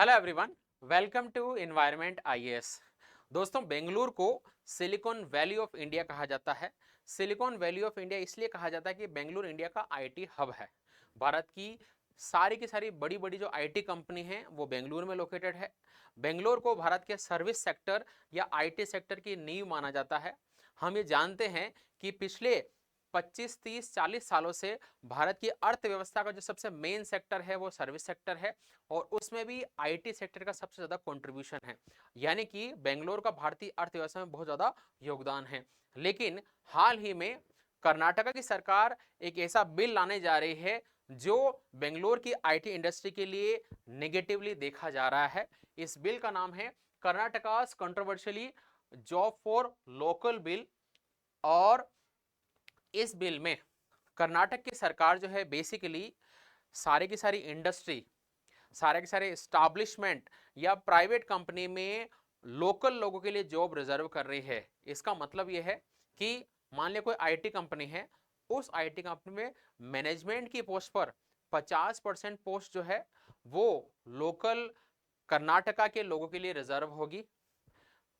Hello everyone, welcome to environment IAS. दोस्तों, बेंगलुरु को silicon valley of India कहा जाता है। सिलिकॉन वैली ऑफ इंडिया इसलिए कहा जाता है कि बेंगलुरु इंडिया का आईटी हब है। भारत की सारी बड़ी बड़ी जो आईटी कंपनी हैं वो बेंगलुरु में लोकेटेड है। बेंगलुरु को भारत के सर्विस सेक्टर या आईटी सेक्टर की नींव माना जाता है। हम ये जानते हैं कि पिछले 25, 30, 40 सालों से भारत की अर्थव्यवस्था का जो सबसे मेन सेक्टर है वो सर्विस सेक्टर है, और उसमें भी आईटी सेक्टर का सबसे ज्यादा कंट्रीब्यूशन है। यानी कि बेंगलोर का भारतीय अर्थव्यवस्था में बहुत ज्यादा योगदान है। लेकिन हाल ही में कर्नाटका की सरकार एक ऐसा बिल लाने जा रही है जो बेंगलोर की आईटी इंडस्ट्री के लिए नेगेटिवली देखा जा रहा है। इस बिल का नाम है Karnataka controversially job for local bill. और इस बिल में कर्नाटक की सरकार जो है बेसिकली सारी की सारी इंडस्ट्री, सारे के सारे एस्टैब्लिशमेंट या प्राइवेट कंपनी में लोकल लोगों के लिए जॉब रिजर्व कर रही है। इसका मतलब यह है कि मान लिया कोई आईटी कंपनी है, उस आईटी कंपनी में मैनेजमेंट की पोस्ट पर 50% पोस्ट जो है वो लोकल कर्नाटका के लोगों के लिए रिजर्व होगी।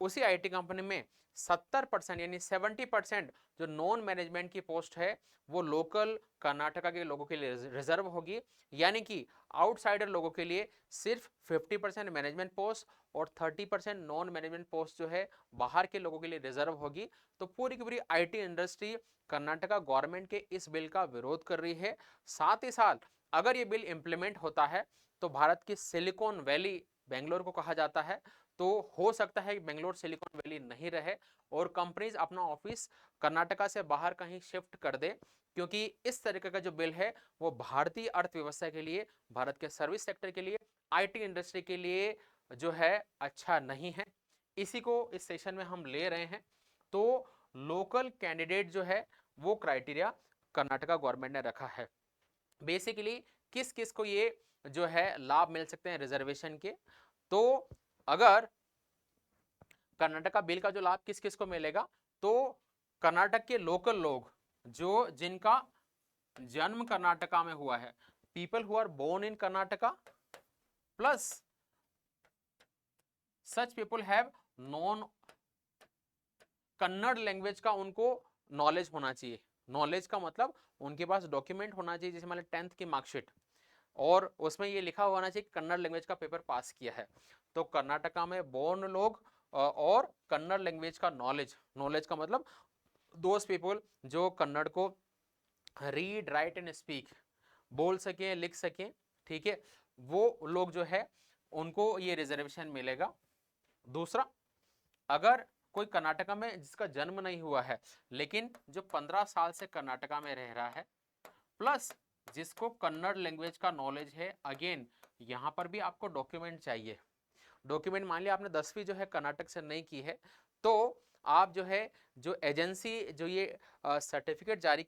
उसी आईटी कंपनी में 70% यानी 70% जो नॉन मैनेजमेंट की पोस्ट है वो लोकल कर्नाटका के लोगों के लिए रिजर्व होगी। यानी कि आउटसाइडर लोगों के लिए सिर्फ 50% मैनेजमेंट पोस्ट और 30% नॉन मैनेजमेंट पोस्ट जो है बाहर के लोगों के लिए रिजर्व होगी। तो पूरी की पूरी आईटी इंडस्ट्री कर्नाटका गवर्नमेंट के इस बिल का विरोध कर रही है। साथ ही साथ अगर ये बिल इंप्लीमेंट होता है तो भारत की सिलिकॉन वैली बेंगलोर को कहा जाता है, तो हो सकता है कि बेंगलोर सिलिकॉन वैली नहीं रहे और कंपनीज अपना ऑफिस कर्नाटका से बाहर कहीं शिफ्ट कर दे, क्योंकि इस तरीके का जो बिल है वो भारतीय अर्थव्यवस्था के लिए, भारत के सर्विस सेक्टर के लिए, आईटी इंडस्ट्री के लिए जो है अच्छा नहीं है। इसी को इस सेशन में हम ले रहे हैं। तो लोकल कैंडिडेट जो है वो क्राइटेरिया कर्नाटका गवर्नमेंट ने रखा है। बेसिकली किस किस को ये जो है लाभ मिल सकते हैं रिजर्वेशन के। तो अगर कर्नाटका बिल का जो लाभ किस किस को मिलेगा, तो कर्नाटक के लोकल लोग जो जिनका जन्म कर्नाटका में हुआ है, people who are born in Karnataka plus such people have non Kannada language का उनको नॉलेज होना चाहिए। नॉलेज का मतलब उनके पास डॉक्यूमेंट होना चाहिए, जैसे मान 10th की मार्कशीट और उसमें ये लिखा होना चाहिए कि कन्नड़ लैंग्वेज का पेपर पास किया है। तो कर्नाटका में बोर्न लोग और कन्नड़ लैंग्वेज का नॉलेज, नॉलेज का मतलब दोज पीपल जो कन्नड़ को रीड राइट एंड स्पीक बोल सके, लिख सके, ठीक है, वो लोग जो है उनको ये रिजर्वेशन मिलेगा। दूसरा, अगर कोई कर्नाटका में जिसका जन्म नहीं हुआ है लेकिन जो 15 साल से कर्नाटका में रह रहा है, प्लस जिसको कन्नड़ लैंग्वेज का नॉलेज है, अगेन यहां पर भी आपको डॉक्यूमेंट चाहिए। डॉक्यूमेंट मान लिया आपने 10वीं जो है कर्नाटक से नहीं की है, तो आप जो है जो एजेंसी जो ये सर्टिफिकेट जारी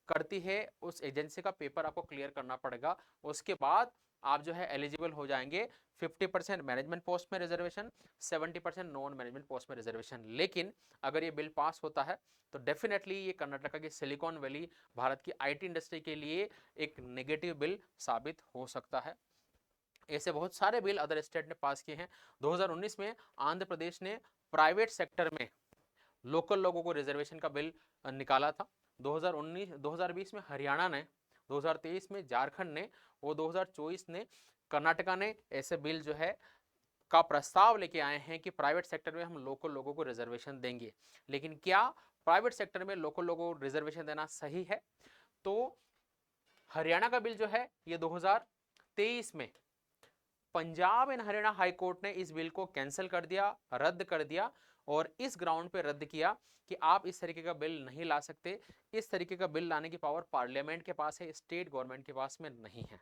करती है उस एजेंसी का पेपर आपको क्लियर करना पड़ेगा। उसके बाद आप जो है एलिजिबल हो जाएंगे 50% मैनेजमेंट पोस्ट में रिजर्वेशन, 70% नॉन मैनेजमेंट पोस्ट में रिजर्वेशन। लेकिन अगर ये बिल पास होता है तो डेफिनेटली ये कर्नाटका की सिलिकॉन वैली, भारत की आईटी इंडस्ट्री के लिए एक नेगेटिव बिल साबित हो सकता है। ऐसे बहुत सारे बिल अदर स्टेट ने पास किए हैं। 2019 में आंध्र प्रदेश ने प्राइवेट सेक्टर में लोकल लोगों को रिजर्वेशन का बिल निकाला था। 2020 में हरियाणा ने, 2023 में झारखंड ने और 2024 ने कर्नाटका ने ऐसे बिल जो है का प्रस्ताव लेके आए हैं कि प्राइवेट सेक्टर में हम लोकल लोगों को रिजर्वेशन देंगे। लेकिन क्या प्राइवेट सेक्टर में लोकल लोगों को रिजर्वेशन देना सही है? तो हरियाणा का बिल जो है ये 2023 में Punjab and Haryana high court ने इस बिल को कैंसिल कर दिया, रद्द कर दिया, और इस ग्राउंड पे रद्द किया कि आप इस तरीके का बिल नहीं ला सकते। इस तरीके का बिल लाने की पावर पार्लियामेंट के पास है, स्टेट गवर्नमेंट के पास में नहीं है।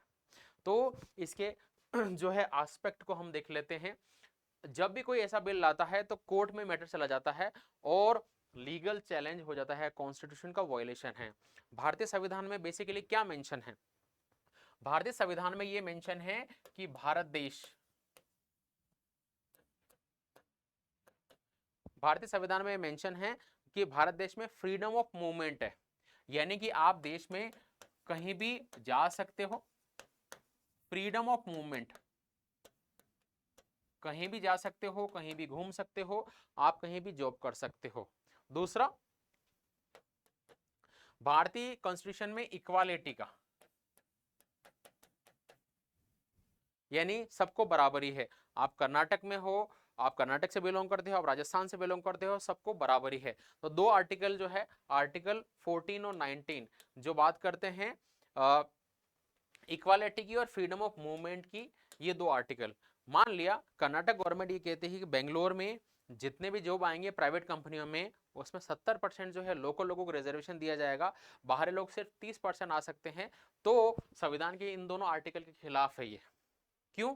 तो इसके जो है एस्पेक्ट को हम देख लेते हैं। जब भी कोई ऐसा बिल लाता है तो कोर्ट में मैटर चला जाता है और लीगल चैलेंज हो जाता है, कॉन्स्टिट्यूशन का वायलेशन है। भारतीय संविधान में बेसिकली क्या मेंशन है? भारतीय संविधान में यह मेंशन है कि भारतीय संविधान में मेंशन है कि भारत देश में फ्रीडम ऑफ मूवमेंट है, यानी कि आप देश में कहीं भी जा सकते हो। फ्रीडम ऑफ मूवमेंट कहीं भी जा सकते हो, कहीं भी घूम सकते हो, आप कहीं भी जॉब कर सकते हो। दूसरा, भारतीय कॉन्स्टिट्यूशन में इक्वालिटी का, यानी सबको बराबरी है। आप कर्नाटक में हो, आप कर्नाटक से बिलोंग करते हो, आप राजस्थान से बिलोंग करते हो, सबको बराबरी है। तो दो आर्टिकल जो है, आर्टिकल 14 और 19 जो बात करते हैं इक्वालिटी की और फ्रीडम ऑफ मूवमेंट की, ये दो आर्टिकल। मान लिया कर्नाटक गवर्नमेंट ये कहती है कि बेंगलोर में जितने भी जॉब आएंगे प्राइवेट कंपनियों में, उसमें 70% जो है लोकल लोगों को रिजर्वेशन दिया जाएगा, बाहरी लोग सिर्फ 30% आ सकते हैं। तो संविधान के इन दोनों आर्टिकल के खिलाफ है ये। क्यों?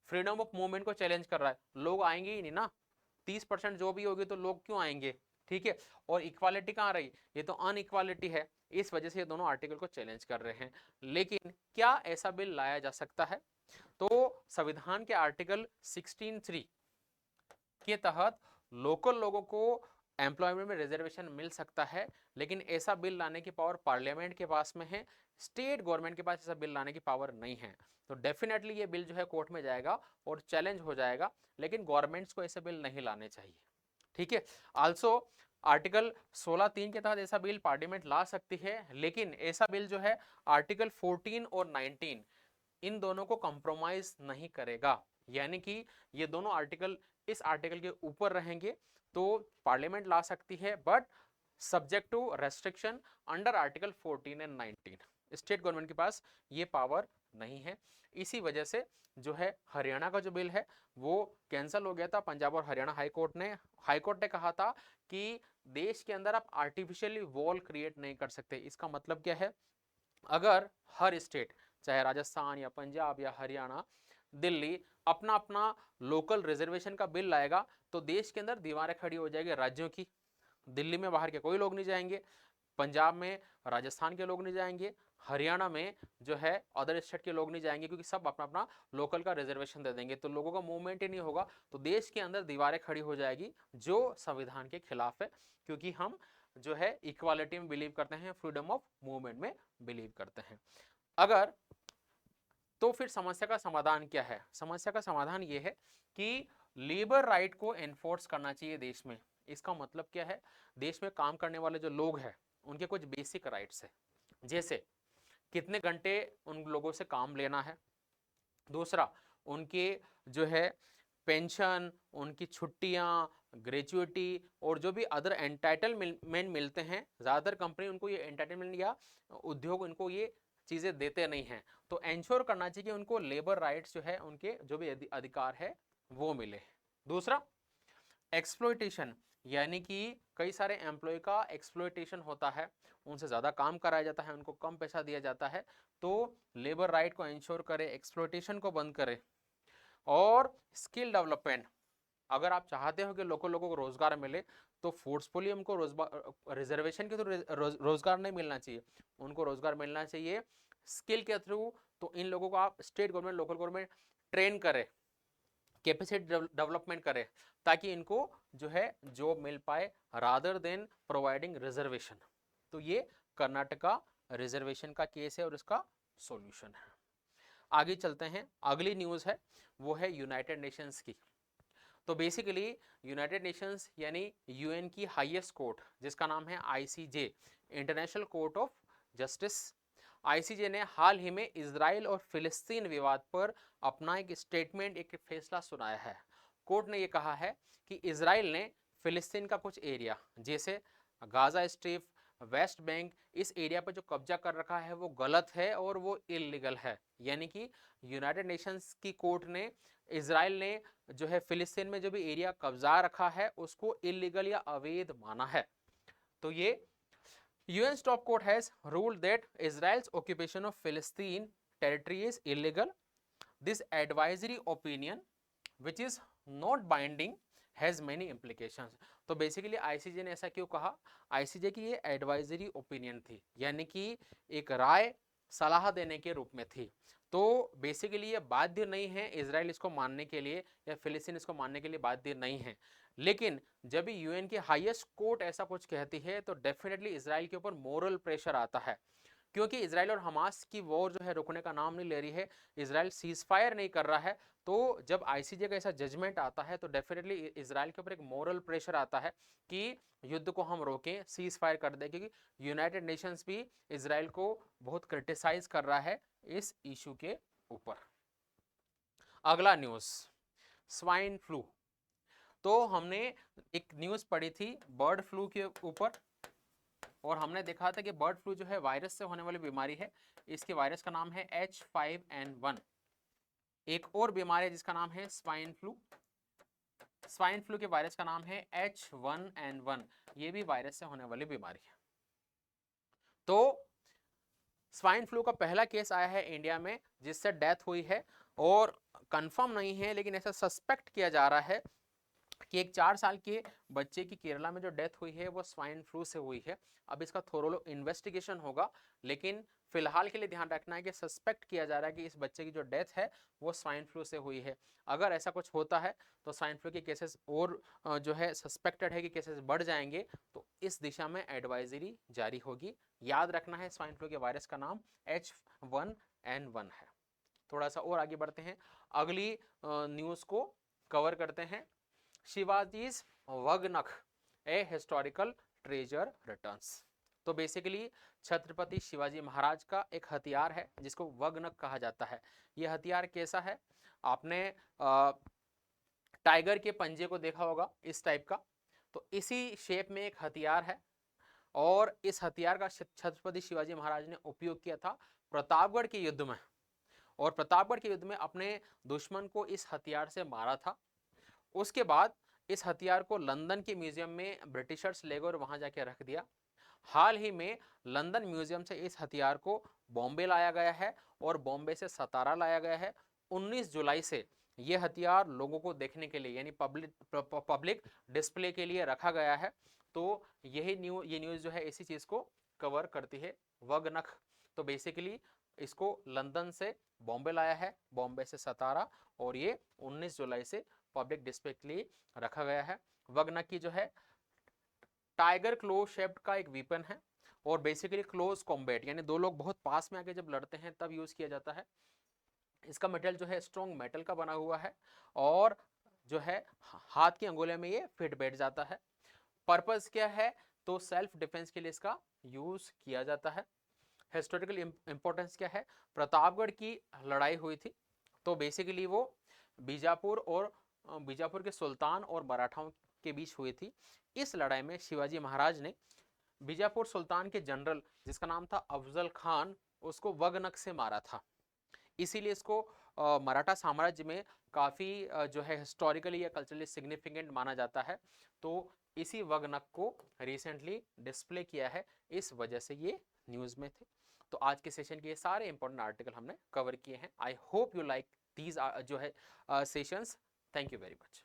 फ्रीडम ऑफ मूवमेंट को चैलेंज कर रहा है, लोग आएंगे ही नहीं ना, 30% जो भी होगी तो लोग क्यों आएंगे, ठीक है। और इक्वालिटी कहाँ रही, ये तो अनइक्वालिटी है, इस वजह से ये दोनों आर्टिकल को चैलेंज कर रहे हैं। लेकिन क्या ऐसा बिल लाया जा सकता है? तो संविधान के आर्टिकल 16(3) के तहत लोकल लोगों को एम्प्लॉयमेंट में रिजर्वेशन मिल सकता है, लेकिन ऐसा बिल लाने की पावर पार्लियामेंट के पास में है, स्टेट गवर्नमेंट के पास ऐसा बिल लाने की पावर नहीं है। तो डेफिनेटली ये बिल जो है कोर्ट में जाएगा और चैलेंज हो जाएगा, लेकिन गवर्नमेंट्स को ऐसे बिल नहीं लाने चाहिए, ठीक है। आल्सो आर्टिकल 16(3) के तहत ऐसा बिल पार्लियामेंट ला सकती है, लेकिन ऐसा बिल जो है आर्टिकल 14 और 19 इन दोनों को कंप्रोमाइज नहीं करेगा, यानी कि ये दोनों आर्टिकल इस आर्टिकल के ऊपर रहेंगे। तो पार्लियामेंट ला सकती है, but subject to restriction under article 14 and 19। State government के पास ये पावर नहीं है। इसी वजह से जो है हरियाणा का जो बिल है वो कैंसिल हो गया था। पंजाब और हरियाणा हाईकोर्ट ने कहा था कि देश के अंदर आप आर्टिफिशियली वॉल क्रिएट नहीं कर सकते। इसका मतलब क्या है, अगर हर स्टेट चाहे राजस्थान या पंजाब या हरियाणा, दिल्ली अपना अपना लोकल रिजर्वेशन का बिल लाएगा तो देश के अंदर दीवारें खड़ी हो जाएगी राज्यों की। दिल्ली में बाहर के कोई लोग नहीं जाएंगे, पंजाब में राजस्थान के लोग नहीं जाएंगे, हरियाणा में जो है अदर स्टेट के लोग नहीं जाएंगे, क्योंकि सब अपना अपना लोकल का रिजर्वेशन दे देंगे, तो लोगों का मूवमेंट ही नहीं होगा। तो देश के अंदर दीवारें खड़ी हो जाएगी, जो संविधान के खिलाफ है, क्योंकि हम जो है इक्वालिटी में बिलीव करते हैं, फ्रीडम ऑफ मूवमेंट में बिलीव करते हैं। अगर तो फिर समस्या का समाधान क्या है? समस्या का समाधान यह है कि लेबर राइट को एनफोर्स करना चाहिए देश में। इसका मतलब क्या है, देश में काम करने वाले जो लोग हैं उनके कुछ बेसिक राइट्स है, जैसे कितने घंटे उन लोगों से काम लेना है, दूसरा उनके जो है पेंशन, उनकी छुट्टियां, ग्रेजुएटी और जो भी अदर एंटाइटलमेंट मिलते हैं, ज़्यादातर कंपनी उनको ये एंटाइटलमेंट या उद्योग उनको ये चीज़ें देते नहीं हैं। तो एंश्योर करना चाहिए कि उनको लेबर राइट्स जो है, उनके जो भी अधिकार है वो मिले। दूसरा, एक्सप्लॉयटेशन, यानी कि कई सारे एम्प्लॉय का एक्सप्लॉयटेशन होता है, उनसे ज़्यादा काम कराया जाता है, उनको कम पैसा दिया जाता है। तो लेबर राइट को इंश्योर करे, एक्सप्लॉयटेशन को बंद करे। और स्किल डेवलपमेंट, अगर आप चाहते हो कि लोगों को रोजगार मिले तो फोर्सफुली उनको रिजर्वेशन के थ्रू रोजगार नहीं मिलना चाहिए, उनको रोजगार मिलना चाहिए स्किल के थ्रू। तो इन लोगों को आप state government, local government train करे, कैपेसिटी डेवलपमेंट करे, ताकि इनको जो है जॉब मिल पाए, रादर देन प्रोवाइडिंग रिजर्वेशन। तो ये कर्नाटका रिजर्वेशन का केस है और इसका सॉल्यूशन है। आगे चलते हैं, अगली न्यूज़ है वो है यूनाइटेड नेशंस की। तो बेसिकली यूनाइटेड नेशंस यानी यूएन की हाईएस्ट कोर्ट, जिसका नाम है ICJ, international court of justice. ICJ ने हाल ही में इजराइल और फिलिस्तीन विवाद पर अपना एक स्टेटमेंट, एक फैसला सुनाया है। कोर्ट ने यह कहा है कि इजराइल ने फिलिस्तीन का कुछ एरिया जैसे गाजा स्ट्रिप, वेस्ट बैंक, इस एरिया पर जो कब्जा कर रखा है वो गलत है और वो इलीगल है। यानी कि यूनाइटेड नेशंस की कोर्ट ने इजराइल ने जो है फिलिस्तीन में जो भी एरिया कब्जा रखा है उसको इलीगल या अवैध माना है। तो ये UN top court has ruled that Israel's occupation of Palestine territory is illegal. This advisory opinion, which is not binding, has many implications. तो बेसिकली आईसीजे ने ऐसा क्यों कहा? आईसीजे की ये एडवाइजरी ओपिनियन थी, यानी कि एक राय, सलाह देने के रूप में थी। तो बेसिकली ये बाध्य नहीं है इजराइल इसको मानने के लिए या फिलिस्तीन इसको मानने के लिए बाध्य नहीं है। लेकिन जब भी यूएन की हाईएस्ट कोर्ट ऐसा कुछ कहती है तो डेफिनेटली इजराइल के ऊपर मोरल प्रेशर आता है। क्योंकि इसराइल और हमास की वॉर जो है रुकने का नाम नहीं ले रही है, इसराइल सीज फायर नहीं कर रहा है, तो जब आईसीजे का ऐसा जजमेंट आता है तो डेफिनेटली इसराइल के ऊपर एक मोरल प्रेशर आता है कि युद्ध को हम रोकें, सीज फायर कर दें, क्योंकि यूनाइटेड नेशंस भी इसराइल को बहुत क्रिटिसाइज कर रहा है इस इशू के ऊपर। अगला न्यूज, स्वाइन फ्लू। तो हमने एक न्यूज पढ़ी थी बर्ड फ्लू के ऊपर, और हमने देखा था कि बर्ड फ्लू जो है वायरस से होने वाली बीमारी है। इसके वायरस का नाम है H5N1। एक और बीमारी है जिसका नाम है स्वाइन फ्लू। स्वाइन फ्लू के वायरस का नाम है H1N1। ये भी वायरस से होने वाली बीमारी है। तो स्वाइन फ्लू का पहला केस आया है इंडिया में जिससे डेथ हुई है, और कंफर्म नहीं है लेकिन ऐसा सस्पेक्ट किया जा रहा है कि एक 4 साल के बच्चे की केरला में जो डेथ हुई है वो स्वाइन फ्लू से हुई है। अब इसका थोड़ा इन्वेस्टिगेशन होगा, लेकिन फिलहाल के लिए ध्यान रखना है कि सस्पेक्ट किया जा रहा है कि इस बच्चे की जो डेथ है वो स्वाइन फ्लू से हुई है। अगर ऐसा कुछ होता है तो स्वाइन फ्लू के केसेस और जो है सस्पेक्टेड है कि केसेस बढ़ जाएंगे, तो इस दिशा में एडवाइजरी जारी होगी। याद रखना है स्वाइन फ्लू के वायरस का नाम H1N1 है। थोड़ा सा और आगे बढ़ते हैं, अगली न्यूज को कवर करते हैं। Shivaji's waghnakh, a historical treasure returns. तो बेसिकली छत्रपति शिवाजी महाराज का एक हथियार है जिसको वगनख कहा जाता है। यह हथियार कैसा है? आपने टाइगर के पंजे को देखा होगा इस टाइप का, तो इसी शेप में एक हथियार है, और इस हथियार का छत्रपति शिवाजी महाराज ने उपयोग किया था प्रतापगढ़ के युद्ध में, और प्रतापगढ़ के युद्ध में अपने दुश्मन को इस हथियार से मारा था। उसके बाद इस हथियार को लंदन के म्यूजियम में ब्रिटिशर्स ले गए और वहां जाके रख दिया। हाल ही में लंदन म्यूजियम से इस हथियार को बॉम्बे लाया गया है, और बॉम्बे से सतारा लाया गया है। 19 जुलाई से यह हथियार लोगों को देखने के लिए यानी पब्लिक डिस्प्ले के लिए रखा गया है। तो ये न्यूज जो है इसी चीज को कवर करती है, वगनख। तो बेसिकली इसको लंदन से बॉम्बे लाया है, बॉम्बे से सतारा, और ये 19 जुलाई से पब्लिक डिस्प्ले के लिए रखा गया है। वगनख की जो है टाइगर क्लो शेप्ड का एक वीपन है, और बेसिकली क्लोज कॉम्बैट यानी दो लोग बहुत पास में आके जब लड़ते हैं तब यूज किया जाता है। इसका मटेरियल जो है स्ट्रॉन्ग मेटल का बना हुआ है, और जो है हाथ की अंगुलियों में ये फिट बैठ जाता है। पर्पस क्या है? तो सेल्फ डिफेंस के लिए इसका यूज किया जाता है। हिस्टोरिकल इंपॉर्टेंस क्या है? प्रतापगढ़ की लड़ाई हुई थी, तो बेसिकली वो बीजापुर के सुल्तान और मराठाओं के बीच हुई थी। इस लड़ाई में शिवाजी महाराज ने बीजापुर सुल्तान के जनरल जिसका नाम था अफजल खान, उसको वगनख से मारा था। इसीलिए इसको मराठा साम्राज्य में काफी जो है हिस्टोरिकली या कल्चरली सिग्निफिकेंट माना जाता है। तो इसी वगनख को रिसेंटली डिस्प्ले किया है, इस वजह से ये न्यूज में थे। तो आज के सेशन के ये सारे इंपॉर्टेंट आर्टिकल हमने कवर किए हैं। I hope you like these जो है sessions. Thank you very much.